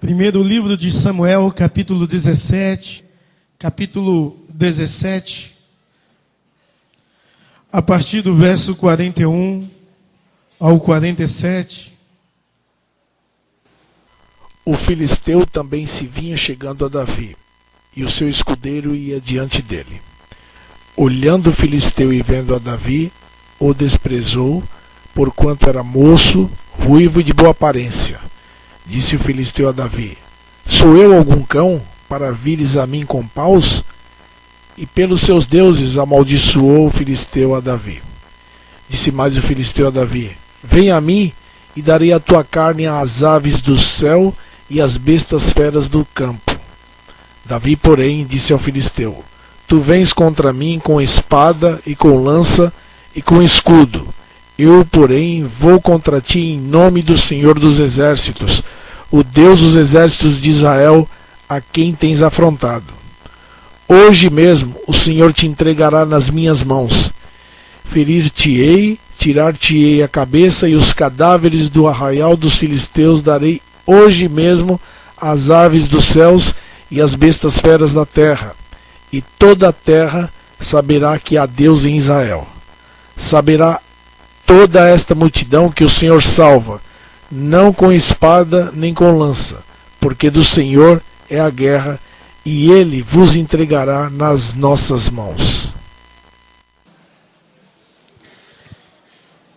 Primeiro livro de Samuel, capítulo 17, a partir do verso 41 ao 47. O filisteu também se vinha chegando a Davi, e o seu escudeiro ia diante dele. Olhando o filisteu e vendo a Davi, o desprezou, porquanto era moço, ruivo e de boa aparência. Disse o filisteu a Davi: sou eu algum cão, para vires a mim com paus? E pelos seus deuses amaldiçoou o filisteu a Davi. Disse mais o filisteu a Davi: vem a mim, e darei a tua carne às aves do céu e às bestas feras do campo. Davi, porém, disse ao filisteu: tu vens contra mim com espada e com lança e com escudo. Eu, porém, vou contra ti em nome do Senhor dos Exércitos, o Deus dos exércitos de Israel, a quem tens afrontado. Hoje mesmo o Senhor te entregará nas minhas mãos. Ferir-te-ei, tirar-te-ei a cabeça, e os cadáveres do arraial dos filisteus darei hoje mesmo às aves dos céus e às bestas feras da terra. E toda a terra saberá que há Deus em Israel. Saberá toda esta multidão que o Senhor salva, não com espada nem com lança, porque do Senhor é a guerra, e Ele vos entregará nas nossas mãos.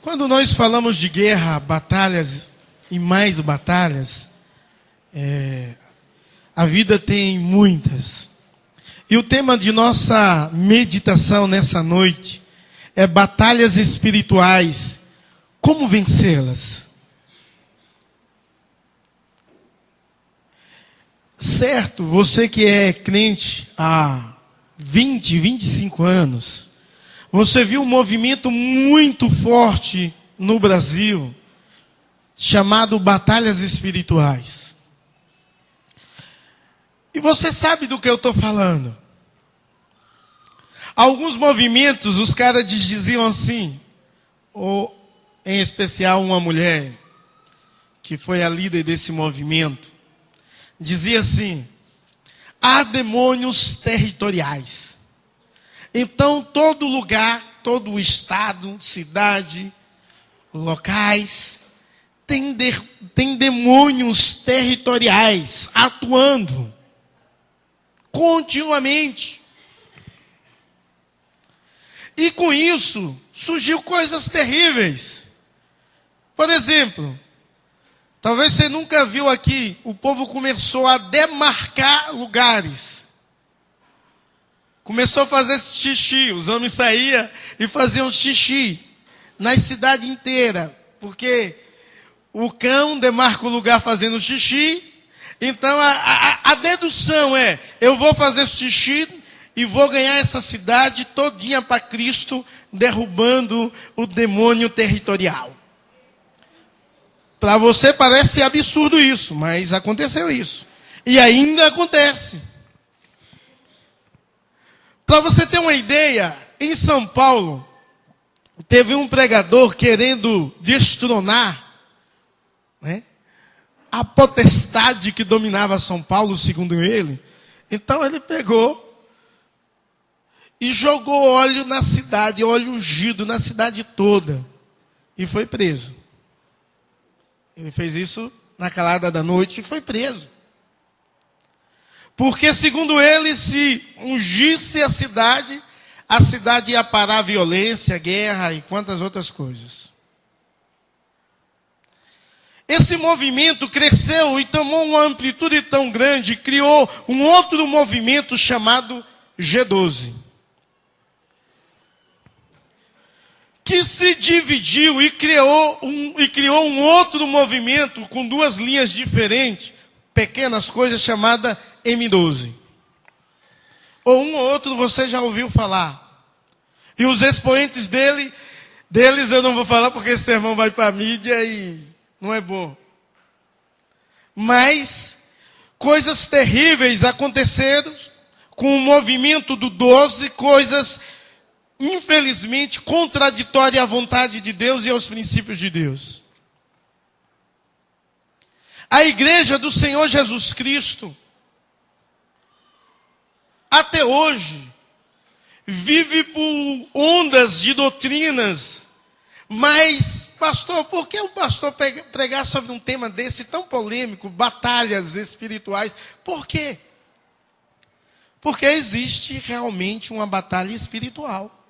Quando nós falamos de guerra, batalhas e mais batalhas, a vida tem muitas. E o tema de nossa meditação nessa noite é batalhas espirituais. Como vencê-las? Certo, você que é crente há 20, 25 anos, você viu um movimento muito forte no Brasil, chamado batalhas espirituais. E você sabe do que eu estou falando. Alguns movimentos, os caras diziam assim, ou em especial uma mulher, que foi a líder desse movimento, dizia assim: há demônios territoriais. Então todo lugar, todo estado, cidade, locais, tem demônios territoriais atuando continuamente. E com isso surgiu coisas terríveis. Por exemplo, talvez você nunca viu aqui, o povo começou a demarcar lugares. Começou a fazer xixi, os homens saíam e faziam xixi na cidade inteira, porque o cão demarca o lugar fazendo xixi. Então a dedução é: eu vou fazer xixi e vou ganhar essa cidade todinha para Cristo, derrubando o demônio territorial. Para você parece absurdo isso, mas aconteceu isso. E ainda acontece. Para você ter uma ideia, em São Paulo, teve um pregador querendo destronar, né, a potestade que dominava São Paulo, segundo ele. Então ele pegou e jogou óleo na cidade, óleo ungido na cidade toda, e foi preso. Ele fez isso na calada da noite e foi preso. Porque, segundo ele, se ungisse a cidade ia parar a violência, a guerra e quantas outras coisas. Esse movimento cresceu e tomou uma amplitude tão grande, criou um outro movimento chamado G12. Que se dividiu e criou um outro movimento com duas linhas diferentes, pequenas coisas, chamada M12. Ou um ou outro você já ouviu falar. E os expoentes deles eu não vou falar porque esse sermão vai para a mídia e não é bom. Mas coisas terríveis aconteceram com o movimento do 12, coisas, infelizmente, contraditórias à vontade de Deus e aos princípios de Deus. A igreja do Senhor Jesus Cristo, até hoje, vive por ondas de doutrinas. Mas, pastor, por que o pastor pregar sobre um tema desse tão polêmico, batalhas espirituais? Por quê? Porque existe realmente uma batalha espiritual,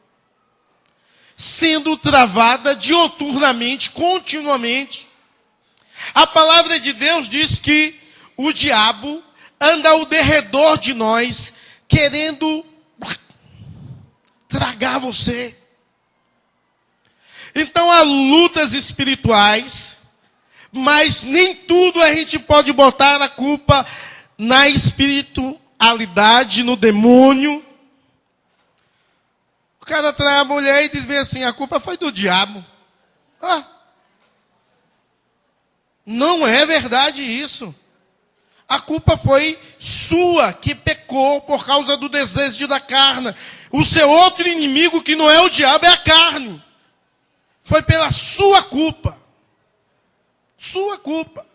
sendo travada dioturnamente, continuamente. A palavra de Deus diz que o diabo anda ao derredor de nós, querendo tragar você. Então há lutas espirituais, mas nem tudo a gente pode botar a culpa na espiritualidade, no demônio. O cara trai a mulher e diz bem assim, a culpa foi do diabo. Não é verdade isso. A culpa foi sua, que pecou por causa do desejo da carne. O seu outro inimigo, que não é o diabo, é a carne. Foi pela sua culpa. Sua culpa.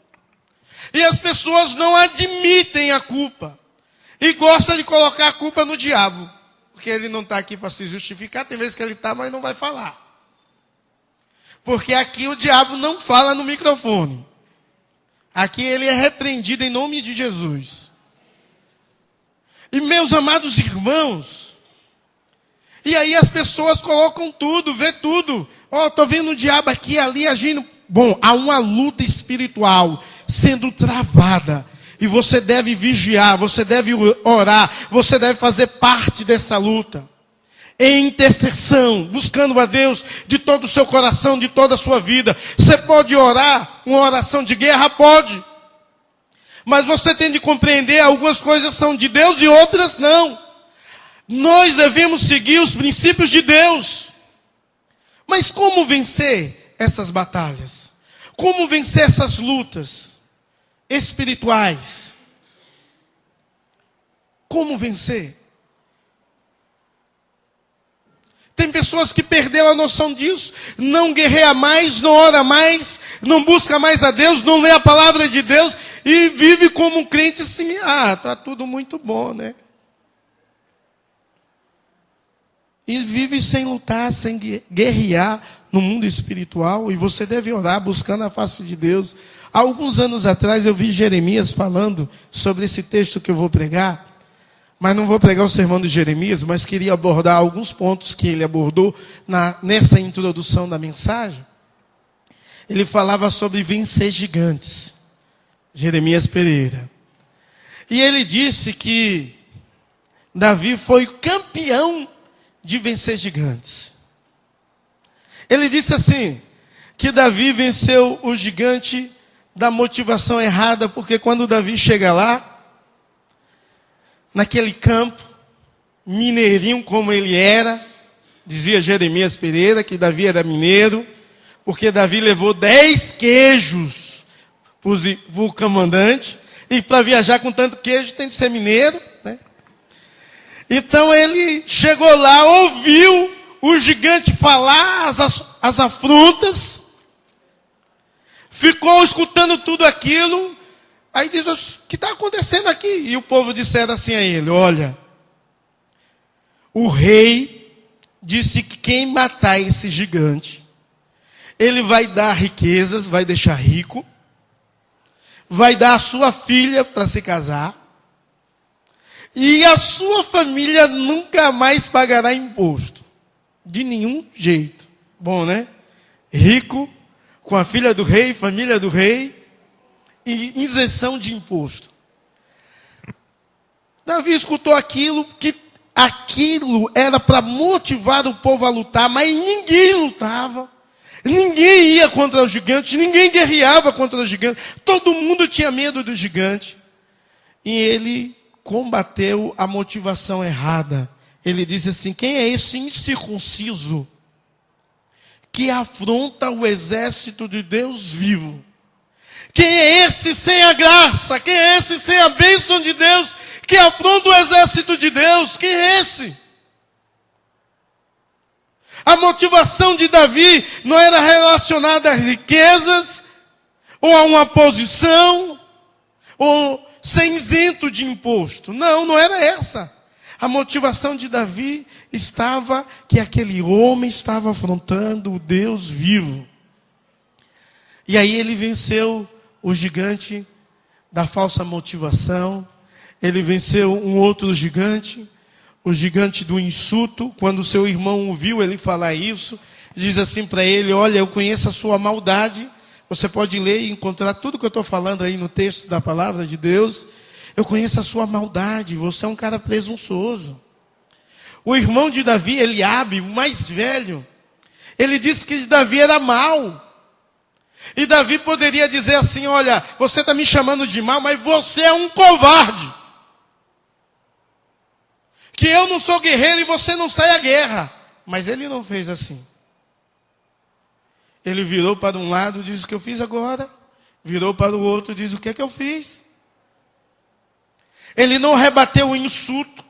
E as pessoas não admitem a culpa. E gostam de colocar a culpa no diabo. Porque ele não está aqui para se justificar. Tem vezes que ele está, mas não vai falar. Porque aqui o diabo não fala no microfone. Aqui ele é repreendido em nome de Jesus. E meus amados irmãos, e aí as pessoas colocam tudo, vê tudo. Estou vendo o diabo aqui, ali, agindo. Bom, há uma luta espiritual sendo travada. E você deve vigiar, você deve orar, você deve fazer parte dessa luta. Em intercessão, buscando a Deus de todo o seu coração, de toda a sua vida. Você pode orar uma oração de guerra? Pode. Mas você tem de compreender, algumas coisas são de Deus e outras não. Nós devemos seguir os princípios de Deus. Mas como vencer essas batalhas? Como vencer essas lutas espirituais? Como vencer? Tem pessoas que perderam a noção disso, não guerreia mais, não ora mais, não busca mais a Deus, não lê a palavra de Deus e vive como um crente assim, está tudo muito bom, né? E vive sem lutar, sem guerrear no mundo espiritual, e você deve orar buscando a face de Deus. Há alguns anos atrás eu vi Jeremias falando sobre esse texto que eu vou pregar. Mas não vou pregar o sermão de Jeremias, mas queria abordar alguns pontos que ele abordou nessa introdução da mensagem. Ele falava sobre vencer gigantes. Jeremias Pereira. E ele disse que Davi foi campeão de vencer gigantes. Ele disse assim, que Davi venceu o gigante da motivação errada, porque quando Davi chega lá, naquele campo, mineirinho como ele era, dizia Jeremias Pereira que Davi era mineiro, porque Davi levou 10 queijos para o comandante, e para viajar com tanto queijo tem de ser mineiro, né? Então ele chegou lá, ouviu o gigante falar as afrontas, ficou escutando tudo aquilo. Aí diz, o que está acontecendo aqui? E o povo disseram assim a ele, olha, o rei disse que quem matar esse gigante, ele vai dar riquezas, vai deixar rico, vai dar a sua filha para se casar, e a sua família nunca mais pagará imposto. De nenhum jeito. Bom, né? Rico, com a filha do rei, família do rei, e isenção de imposto. Davi escutou aquilo, que aquilo era para motivar o povo a lutar, mas ninguém lutava. Ninguém ia contra o gigante, ninguém guerreava contra o gigante. Todo mundo tinha medo do gigante. E ele combateu a motivação errada. Ele disse assim, quem é esse incircunciso que afronta o exército de Deus vivo? Quem é esse sem a graça? Quem é esse sem a bênção de Deus? Que afronta o exército de Deus? Quem é esse? A motivação de Davi não era relacionada às riquezas, ou a uma posição, ou ser isento de imposto. Não, não era essa. A motivação de Davi estava que aquele homem estava afrontando o Deus vivo. E aí ele venceu o gigante da falsa motivação. Ele venceu um outro gigante, o gigante do insulto. Quando seu irmão ouviu ele falar isso, diz assim para ele: olha, eu conheço a sua maldade. Você pode ler e encontrar tudo que eu estou falando aí no texto da palavra de Deus. Eu conheço a sua maldade, você é um cara presunçoso. O irmão de Davi, Eliabe, o mais velho, ele disse que Davi era mau. E Davi poderia dizer assim: olha, você está me chamando de mau, mas você é um covarde. Que eu não sou guerreiro e você não sai à guerra. Mas ele não fez assim. Ele virou para um lado e diz: o que eu fiz agora? Virou para o outro e diz: o que é que eu fiz? Ele não rebateu o insulto.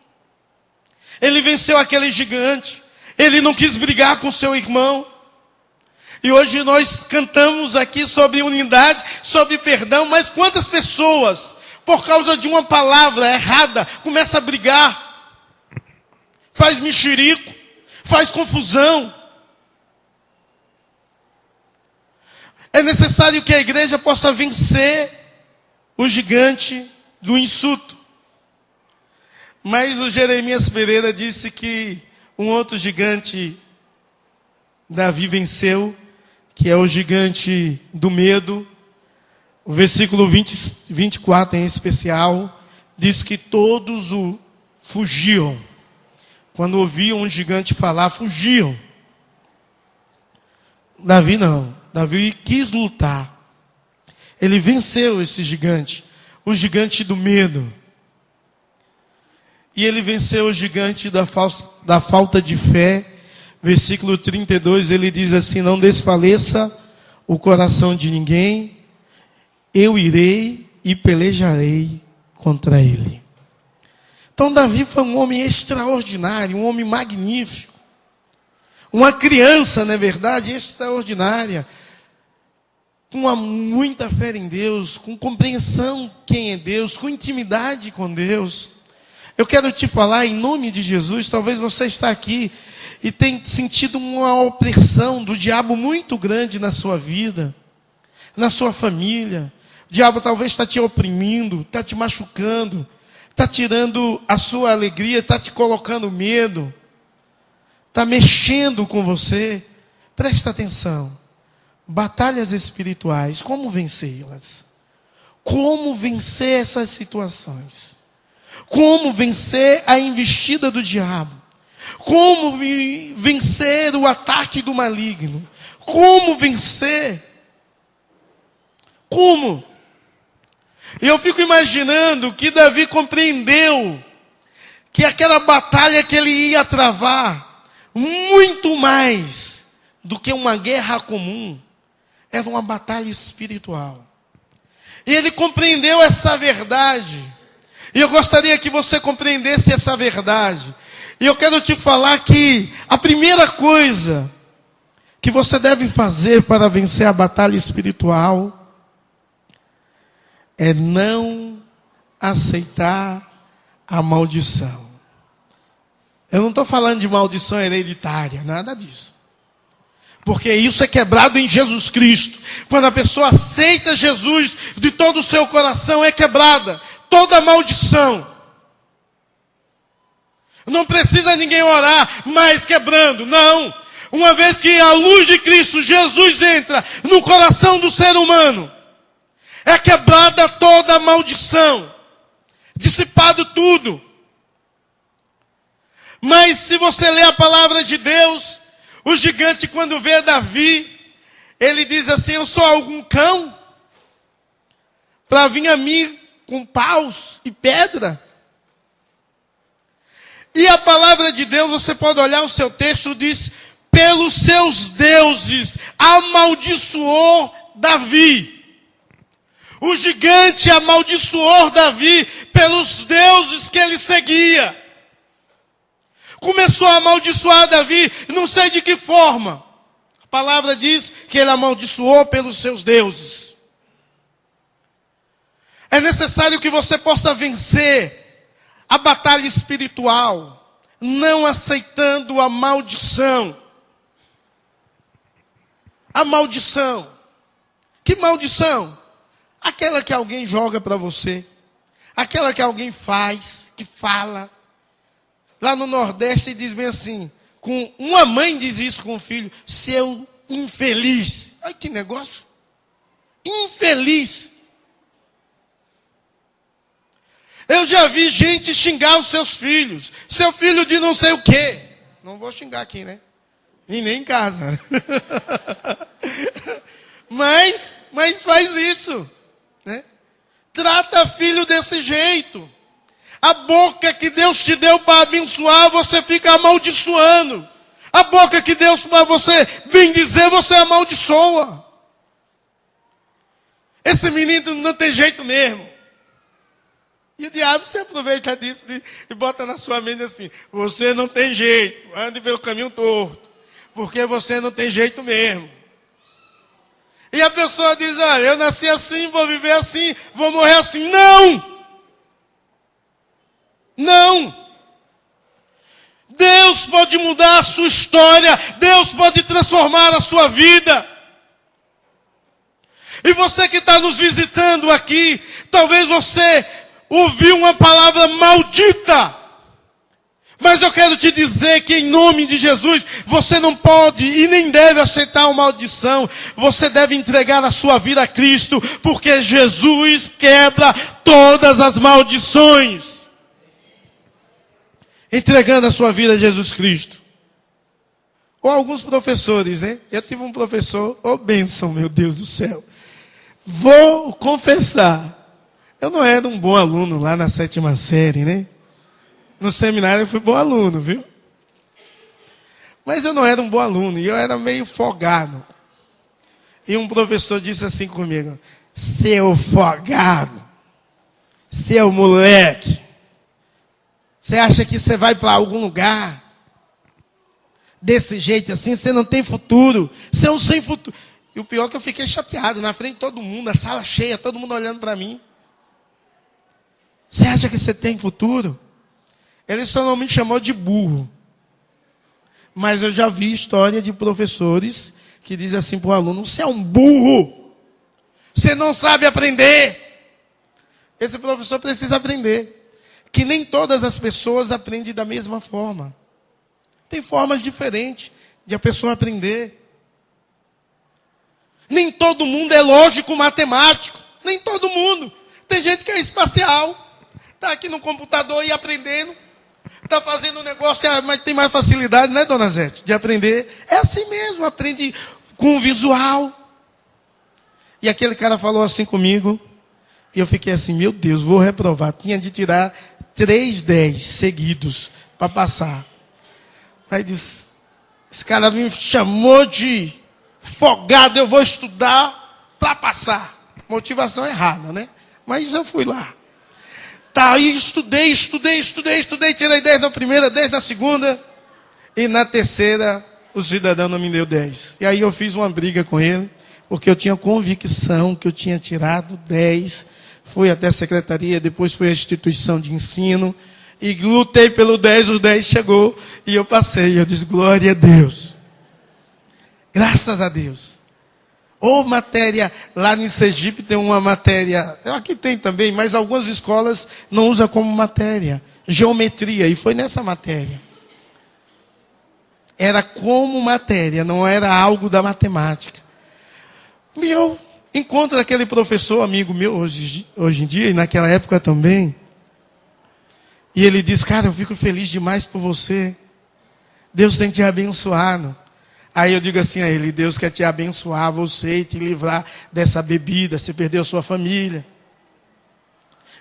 Ele venceu aquele gigante. Ele não quis brigar com seu irmão. E hoje nós cantamos aqui sobre unidade, sobre perdão, mas quantas pessoas, por causa de uma palavra errada, começam a brigar, faz mexerico, faz confusão. É necessário que a igreja possa vencer o gigante do insulto. Mas o Jeremias Pereira disse que um outro gigante Davi venceu, que é o gigante do medo. O versículo 24 em especial, diz que todos fugiam. Quando ouviam um gigante falar, fugiam. Davi não. Davi quis lutar. Ele venceu esse gigante, o gigante do medo. E ele venceu o gigante da falta de fé. Versículo 32, ele diz assim: não desfaleça o coração de ninguém, eu irei e pelejarei contra ele. Então Davi foi um homem extraordinário, um homem magnífico. Uma criança, não é verdade, extraordinária. Com muita fé em Deus, com compreensão quem é Deus, com intimidade com Deus. Eu quero te falar em nome de Jesus, talvez você está aqui e tenha sentido uma opressão do diabo muito grande na sua vida, na sua família. O diabo talvez está te oprimindo, está te machucando, está tirando a sua alegria, está te colocando medo, está mexendo com você. Presta atenção. Batalhas espirituais, como vencê-las? Como vencer essas situações? Como vencer a investida do diabo? Como vencer o ataque do maligno? Como vencer? Como? Eu fico imaginando que Davi compreendeu que aquela batalha que ele ia travar, muito mais do que uma guerra comum, era uma batalha espiritual. E ele compreendeu essa verdade. E eu gostaria que você compreendesse essa verdade. E eu quero te falar que a primeira coisa que você deve fazer para vencer a batalha espiritual é não aceitar a maldição. Eu não estou falando de maldição hereditária, nada disso. Porque isso é quebrado em Jesus Cristo. Quando a pessoa aceita Jesus de todo o seu coração, é quebrada toda maldição. Não precisa ninguém orar mais quebrando, não. Uma vez que a luz de Cristo, Jesus, entra no coração do ser humano, é quebrada toda maldição, dissipado tudo. Mas se você ler a palavra de Deus, o gigante, quando vê Davi, ele diz assim: eu sou algum cão para vir a mim com paus e pedra? E a palavra de Deus, você pode olhar o seu texto, diz: pelos seus deuses amaldiçoou Davi. O gigante amaldiçoou Davi pelos deuses que ele seguia. Começou a amaldiçoar Davi, não sei de que forma. A palavra diz que ele amaldiçoou pelos seus deuses. É necessário que você possa vencer a batalha espiritual, não aceitando a maldição. A maldição. Que maldição? Aquela que alguém joga para você. Aquela que alguém faz, que fala. Lá no Nordeste diz bem assim, uma mãe diz isso com o filho, seu infeliz. Ai, que negócio. Infeliz. Eu já vi gente xingar os seus filhos. Seu filho de não sei o quê. Não vou xingar aqui, né? E nem em casa. mas faz isso. Né? Trata filho desse jeito. A boca que Deus te deu para abençoar, você fica amaldiçoando. A boca que Deus para você bendizer, você amaldiçoa. Esse menino não tem jeito mesmo. E o diabo se aproveita disso e bota na sua mente assim, você não tem jeito, ande pelo caminho torto, porque você não tem jeito mesmo. E a pessoa diz, olha, eu nasci assim, vou viver assim, vou morrer assim. Não! Não! Deus pode mudar a sua história, Deus pode transformar a sua vida. E você que está nos visitando aqui, talvez você ouviu uma palavra maldita. Mas eu quero te dizer que em nome de Jesus, você não pode e nem deve aceitar uma maldição. Você deve entregar a sua vida a Cristo, porque Jesus quebra todas as maldições. Entregando a sua vida a Jesus Cristo. Ou alguns professores, né? Eu tive um professor, bênção, meu Deus do céu. Vou confessar. Eu não era um bom aluno lá na 7ª série, né? No seminário eu fui bom aluno, viu? Mas eu não era um bom aluno, e eu era meio folgado. E um professor disse assim comigo, seu folgado, seu moleque, você acha que você vai para algum lugar? Desse jeito assim, você não tem futuro, você é um sem futuro. E o pior é que eu fiquei chateado, na frente de todo mundo, a sala cheia, todo mundo olhando para mim. Você acha que você tem futuro? Ele só não me chamou de burro. Mas eu já vi história de professores que dizem assim para o aluno, você é um burro. Você não sabe aprender. Esse professor precisa aprender. Que nem todas as pessoas aprendem da mesma forma. Tem formas diferentes de a pessoa aprender. Nem todo mundo é lógico matemático. Nem todo mundo. Tem gente que é espacial. Está aqui no computador e aprendendo. Está fazendo um negócio, mas tem mais facilidade, né, dona Zete, de aprender. É assim mesmo, aprende com o visual. E aquele cara falou assim comigo. E eu fiquei assim, meu Deus, vou reprovar. Tinha de tirar 3 10 seguidos para passar. Aí disse, esse cara me chamou de folgado, eu vou estudar para passar. Motivação errada, né? Mas eu fui lá. Tá, aí estudei, tirei 10 na primeira, 10 na segunda. E na terceira, o cidadão não me deu 10. E aí eu fiz uma briga com ele, porque eu tinha convicção que eu tinha tirado 10. Fui até a secretaria, depois fui à instituição de ensino. E lutei pelo 10, os 10 chegou. E eu passei, eu disse, glória a Deus. Graças a Deus. Ou matéria, lá em Sergipe tem uma matéria, aqui tem também, mas algumas escolas não usam como matéria. Geometria, e foi nessa matéria. Era como matéria, não era algo da matemática. E eu encontro aquele professor, amigo meu, hoje em dia, e naquela época também. E ele diz, cara, eu fico feliz demais por você. Deus tem te abençoado. Aí eu digo assim a ele, Deus quer te abençoar você e te livrar dessa bebida, você perdeu a sua família.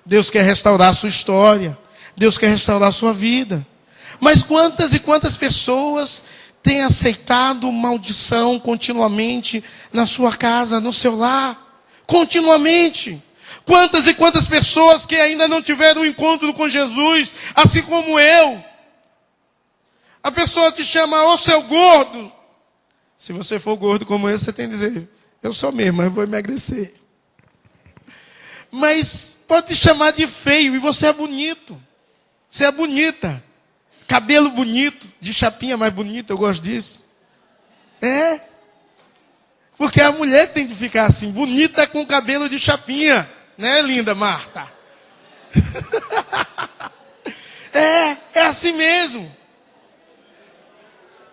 Deus quer restaurar a sua história. Deus quer restaurar a sua vida. Mas quantas e quantas pessoas têm aceitado maldição continuamente na sua casa, no seu lar? Continuamente. Quantas e quantas pessoas que ainda não tiveram um encontro com Jesus, assim como eu. A pessoa te chama, ô seu gordo. Se você for gordo como eu, você tem que dizer, eu sou mesmo, mas eu vou emagrecer. Mas pode te chamar de feio e você é bonito. Você é bonita. Cabelo bonito, de chapinha mais bonita, eu gosto disso. É. Porque a mulher tem que ficar assim, bonita com cabelo de chapinha. Né, linda Marta? É assim mesmo.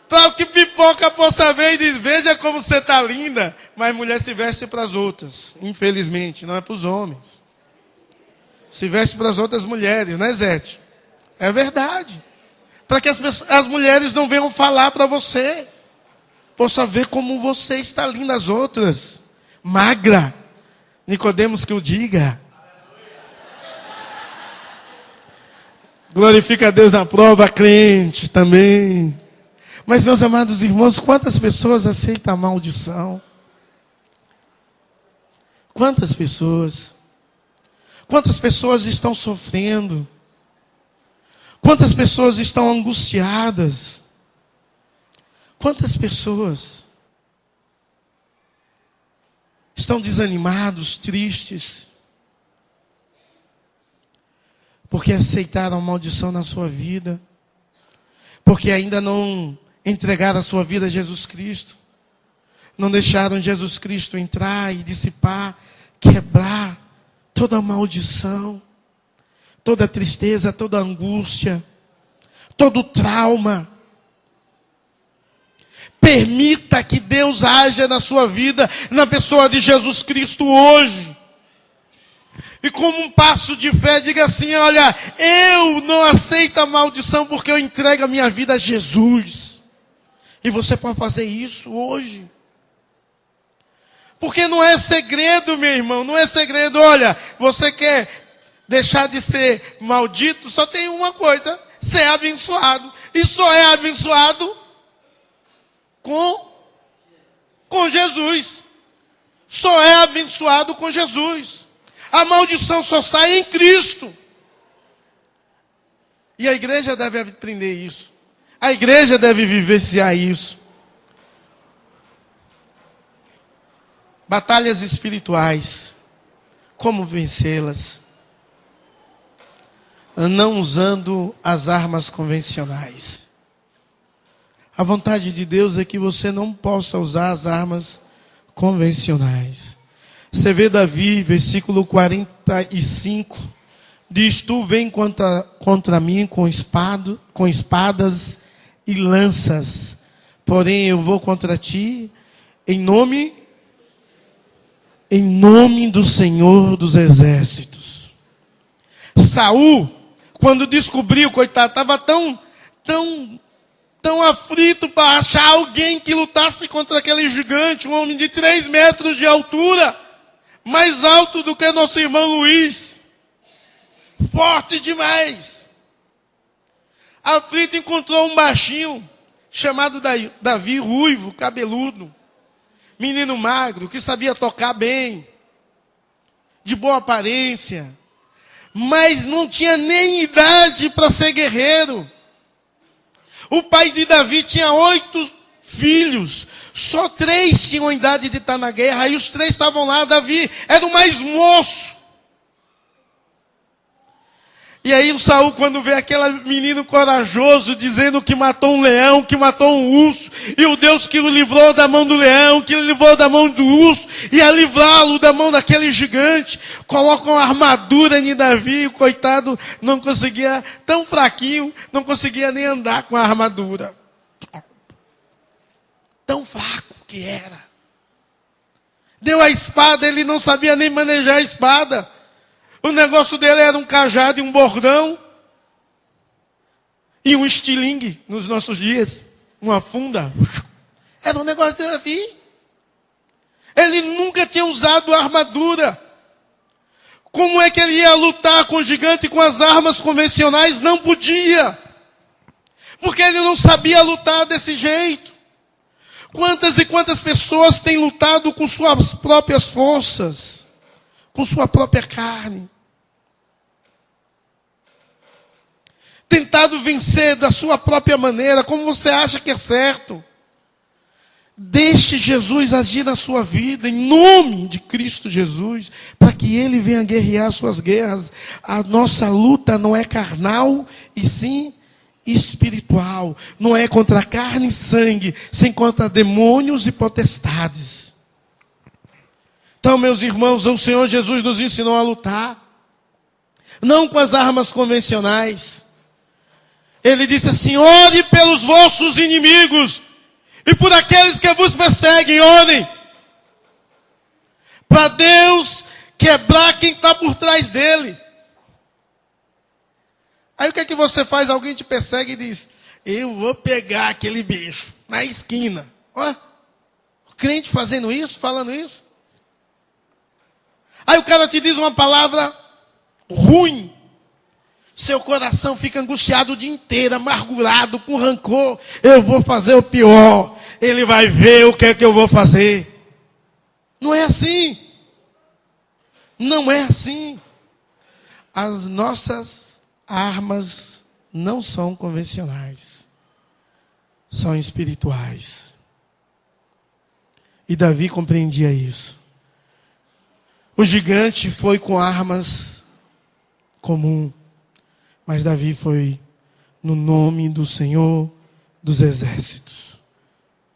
Para que pipoca possa ver e diz, veja como você está linda. Mas mulher se veste para as outras, infelizmente, não é para os homens. Se veste para as outras mulheres, né, Zete? É verdade. Para que as mulheres não venham falar para você. Possa ver como você está linda, as outras. Magra. Nicodemos que o diga. Glorifica a Deus na prova, crente também. Mas, meus amados irmãos, quantas pessoas aceitam a maldição? Quantas pessoas? Quantas pessoas estão sofrendo? Quantas pessoas estão angustiadas? Quantas pessoas estão desanimados, tristes? Porque aceitaram a maldição na sua vida. Porque ainda não entregaram a sua vida a Jesus Cristo. Não deixaram Jesus Cristo entrar e dissipar, quebrar toda a maldição, toda a tristeza, toda a angústia, todo o trauma. Permita que Deus haja na sua vida, na pessoa de Jesus Cristo hoje. E como um passo de fé, diga assim, olha, eu não aceito a maldição porque eu entrego a minha vida a Jesus. E você pode fazer isso hoje. Porque não é segredo, meu irmão, não é segredo. Olha, você quer deixar de ser maldito, só tem uma coisa, ser abençoado. E só é abençoado com Jesus. Só é abençoado com Jesus. A maldição só sai em Cristo. E a igreja deve aprender isso. A igreja deve vivenciar isso. Batalhas espirituais. Como vencê-las? Não usando as armas convencionais. A vontade de Deus é que você não possa usar as armas convencionais. Você vê Davi, versículo 45, diz, tu vem contra mim com espadas e lanças, porém eu vou contra ti em nome do Senhor dos Exércitos. Saul, quando descobriu, coitado, estava tão aflito para achar alguém que lutasse contra aquele gigante, um homem de 3 metros de altura, mais alto do que nosso irmão Luiz, forte demais. Aflito encontrou um baixinho, chamado Davi, ruivo, cabeludo, menino magro, que sabia tocar bem, de boa aparência, mas não tinha nem idade para ser guerreiro. O pai de Davi tinha 8 filhos, só 3 tinham idade de estar na guerra, e os 3 estavam lá. Davi era o mais moço. E aí o Saul, quando vê aquele menino corajoso, dizendo que matou um leão, que matou um urso, e o Deus que o livrou da mão do leão, que o livrou da mão do urso, ia livrá-lo da mão daquele gigante, coloca uma armadura em Davi, o coitado não conseguia, tão fraquinho, não conseguia nem andar com a armadura. Tão fraco que era. Deu a espada, ele não sabia nem manejar a espada. O negócio dele era um cajado e um bordão. E um estilingue nos nossos dias. Uma funda. Era um negócio de Davi. Ele nunca tinha usado armadura. Como é que ele ia lutar com o gigante com as armas convencionais? Não podia. Porque ele não sabia lutar desse jeito. Quantas e quantas pessoas têm lutado com suas próprias forças, com sua própria carne. Tentado vencer da sua própria maneira, como você acha que é certo. Deixe Jesus agir na sua vida, em nome de Cristo Jesus, para que Ele venha guerrear suas guerras. A nossa luta não é carnal, e sim espiritual. Não é contra carne e sangue, sim contra demônios e potestades. Então, meus irmãos, o Senhor Jesus nos ensinou a lutar, não com as armas convencionais. Ele disse assim: ore pelos vossos inimigos, e por aqueles que vos perseguem, orem. Para Deus quebrar quem está por trás dele. Aí o que é que você faz? Alguém te persegue e diz: eu vou pegar aquele bicho na esquina. Ó, o crente fazendo isso, falando isso. Aí o cara te diz uma palavra ruim. Seu coração fica angustiado o dia inteiro, amargurado, com rancor. Eu vou fazer o pior. Ele vai ver o que é que eu vou fazer. Não é assim. Não é assim. As nossas armas não são convencionais. São espirituais. E Davi compreendia isso. O gigante foi com armas comuns. Mas Davi foi no nome do Senhor dos Exércitos.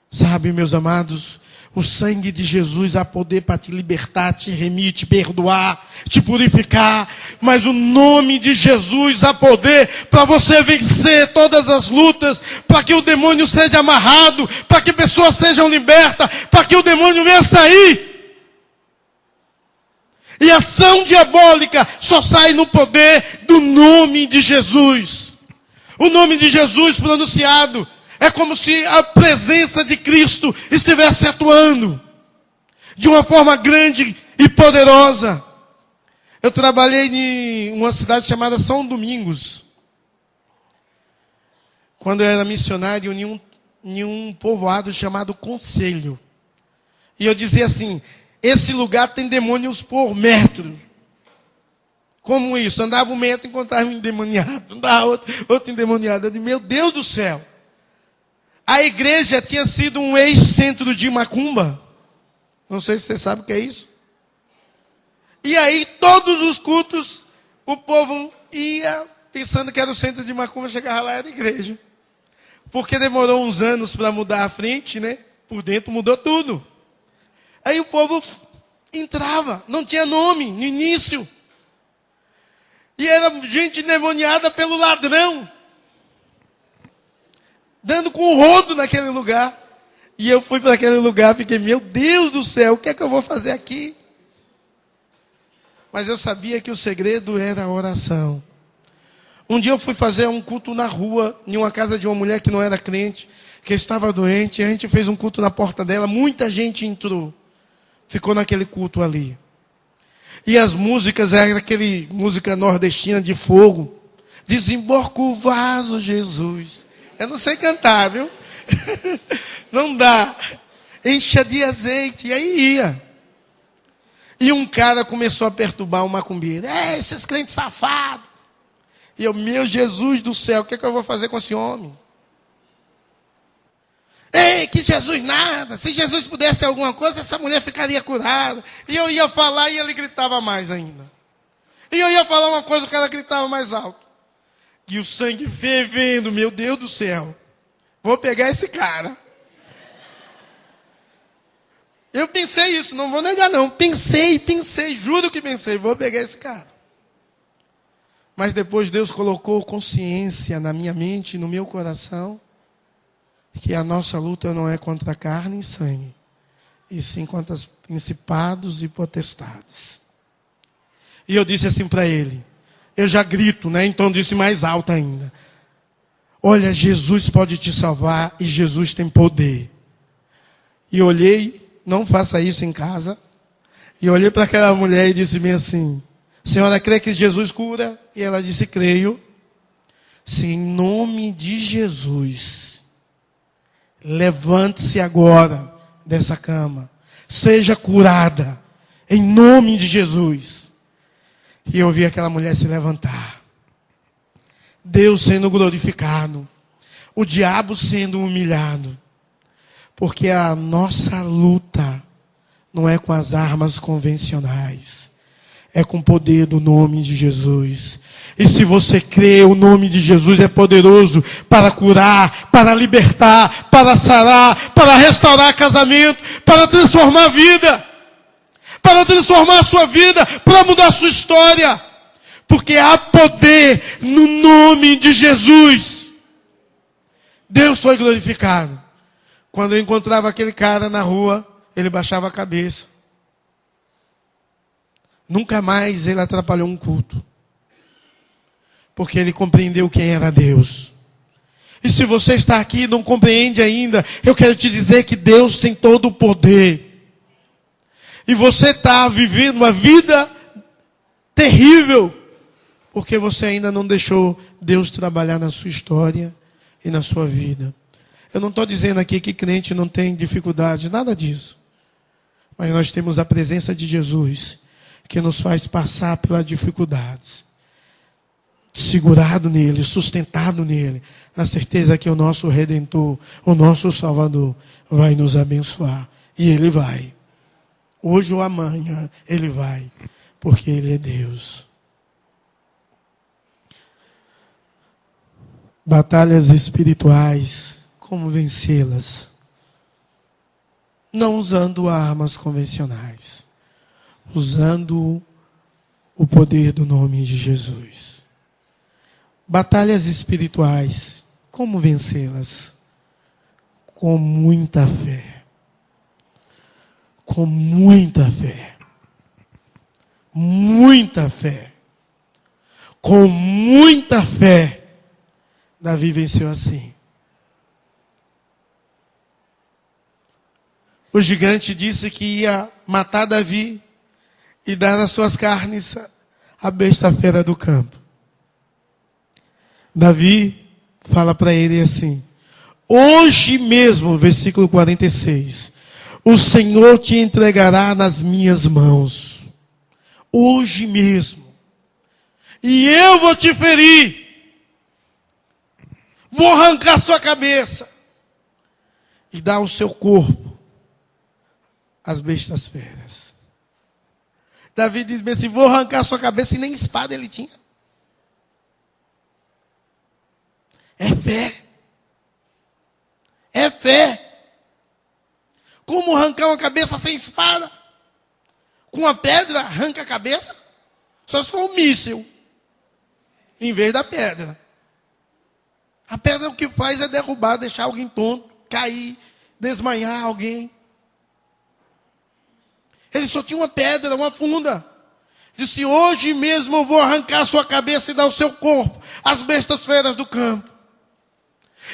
Sabe, meus amados, o sangue de Jesus há poder para te libertar, te remir, te perdoar, te purificar. Mas o nome de Jesus há poder para você vencer todas as lutas, para que o demônio seja amarrado, para que pessoas sejam libertas, para que o demônio venha sair. E a ação diabólica só sai no poder do nome de Jesus. O nome de Jesus pronunciado é como se a presença de Cristo estivesse atuando de uma forma grande e poderosa. Eu trabalhei em uma cidade chamada São Domingos. Quando eu era missionário em um povoado chamado Conselho. E eu dizia assim: esse lugar tem demônios por metro. Como isso? Andava um metro e encontrava um endemoniado. Andava outro endemoniado. Eu disse: meu Deus do céu. A igreja tinha sido um ex-centro de macumba. Não sei se você sabe o que é isso. E aí, todos os cultos, o povo ia pensando que era o centro de macumba, chegava lá, era a igreja. Porque demorou uns anos para mudar a frente, né? Por dentro mudou tudo. Aí o povo entrava, não tinha nome no início. E era gente endemoniada pelo ladrão, dando com o rodo naquele lugar. E eu fui para aquele lugar, fiquei: meu Deus do céu, o que é que eu vou fazer aqui? Mas eu sabia que o segredo era a oração. Um dia eu fui fazer um culto na rua, em uma casa de uma mulher que não era crente, que estava doente. A gente fez um culto na porta dela, muita gente entrou. Ficou naquele culto ali. E as músicas eram aquele música nordestina de fogo. Desemborca o vaso, Jesus. Eu não sei cantar, viu? Não dá. Encha de azeite. E aí ia. E um cara começou a perturbar o macumbeiro. Esses crentes safados. E eu: meu Jesus do céu, o que é que eu vou fazer com esse homem? Ei, que Jesus nada. Se Jesus pudesse alguma coisa, essa mulher ficaria curada. E eu ia falar e ele gritava mais ainda. E eu ia falar uma coisa, o cara gritava mais alto. E o sangue fervendo, meu Deus do céu. Vou pegar esse cara. Eu pensei isso, não vou negar não. Pensei, juro que pensei, vou pegar esse cara. Mas depois Deus colocou consciência na minha mente e no meu coração, que a nossa luta não é contra carne e sangue, e sim contra os principados e potestades. E eu disse assim para ele, eu já grito, né? Então disse mais alto ainda: olha, Jesus pode te salvar e Jesus tem poder. E olhei, não faça isso em casa, e olhei para aquela mulher e disse bem assim: senhora, crê que Jesus cura? E ela disse: creio. Se em nome de Jesus, levante-se agora dessa cama, seja curada Em nome de Jesus. E eu vi aquela mulher se levantar. Deus sendo glorificado. O diabo sendo humilhado. Porque a nossa luta não é com as armas convencionais. É com o poder do nome de Jesus. E se você crê, o nome de Jesus é poderoso para curar, para libertar, para sarar, para restaurar casamento, para transformar a vida, para transformar a sua vida, para mudar a sua história. Porque há poder no nome de Jesus. Deus foi glorificado. Quando eu encontrava aquele cara na rua, ele baixava a cabeça. Nunca mais ele atrapalhou um culto. Porque ele compreendeu quem era Deus. E se você está aqui e não compreende ainda, eu quero te dizer que Deus tem todo o poder. E você está vivendo uma vida terrível, porque você ainda não deixou Deus trabalhar na sua história e na sua vida. Eu não estou dizendo aqui que crente não tem dificuldade, nada disso. Mas nós temos a presença de Jesus, que nos faz passar pelas dificuldades. Segurado nele, sustentado nele, na certeza que o nosso Redentor, o nosso Salvador, vai nos abençoar. E ele vai. Hoje ou amanhã, ele vai. Porque ele é Deus. Batalhas espirituais, como vencê-las? Não usando armas convencionais. Usando o poder do nome de Jesus. Batalhas espirituais, como vencê-las? Com muita fé. Com muita fé. Muita fé. Com muita fé. Davi venceu assim. O gigante disse que ia matar Davi e dar as suas carnes à besta fera do campo. Davi fala para ele assim: hoje mesmo, versículo 46, o Senhor te entregará nas minhas mãos. Hoje mesmo. E eu vou te ferir. Vou arrancar sua cabeça. E dar o seu corpo às bestas feras. Davi diz assim: vou arrancar sua cabeça, e nem espada ele tinha. É fé. É fé. Como arrancar uma cabeça sem espada? Com uma pedra arranca a cabeça? Só se for um míssil. Em vez da pedra. A pedra o que faz é derrubar, deixar alguém tonto, cair, desmanhar alguém. Ele só tinha uma pedra, uma funda. Disse: hoje mesmo eu vou arrancar a sua cabeça e dar o seu corpo às bestas feras do campo.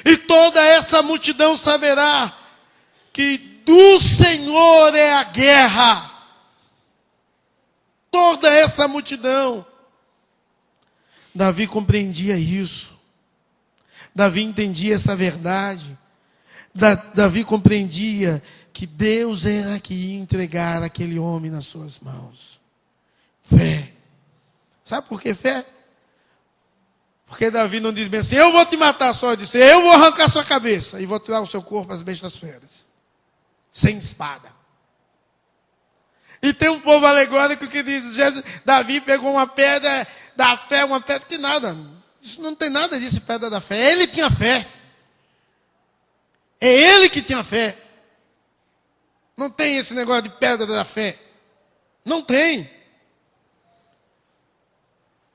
E toda essa multidão saberá que do Senhor é a guerra. Toda essa multidão. Davi compreendia isso. Davi entendia essa verdade. Davi compreendia que Deus era que ia entregar aquele homem nas suas mãos. Fé. Sabe por que fé? Porque Davi não diz bem assim: eu vou te matar só. Ele disse: eu vou arrancar sua cabeça e vou tirar o seu corpo às bestas feras. Sem espada. E tem um povo alegórico que diz: Davi pegou uma pedra da fé, uma pedra que nada. Isso não tem nada disso, pedra da fé. Ele tinha fé. É ele que tinha fé. Não tem esse negócio de pedra da fé. Não tem.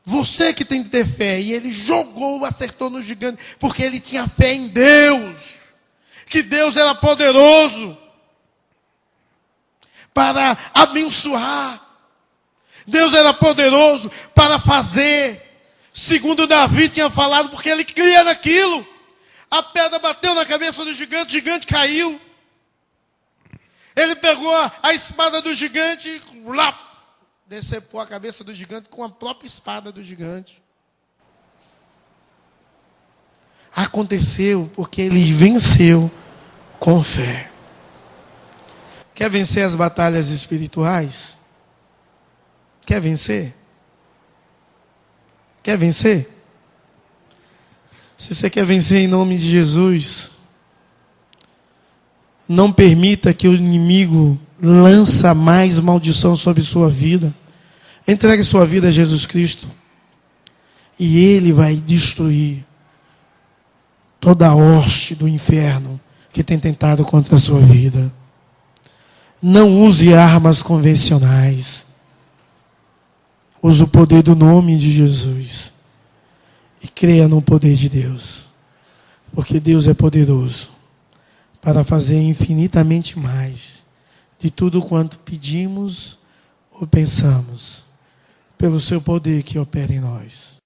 Você que tem que ter fé. E ele jogou, acertou no gigante, porque ele tinha fé em Deus. Que Deus era poderoso para abençoar. Deus era poderoso para fazer. Segundo Davi tinha falado, porque ele cria naquilo. A pedra bateu na cabeça do gigante, o gigante caiu. Ele pegou a espada do gigante e lá, decepou a cabeça do gigante com a própria espada do gigante. Aconteceu porque ele venceu com fé. Quer vencer as batalhas espirituais? Quer vencer? Quer vencer? Se você quer vencer em nome de Jesus, não permita que o inimigo lança mais maldição sobre sua vida. Entregue sua vida a Jesus Cristo. E Ele vai destruir toda a hoste do inferno que tem tentado contra a sua vida. Não use armas convencionais. Use o poder do nome de Jesus. E creia no poder de Deus. Porque Deus é poderoso para fazer infinitamente mais de tudo quanto pedimos ou pensamos, pelo seu poder que opera em nós.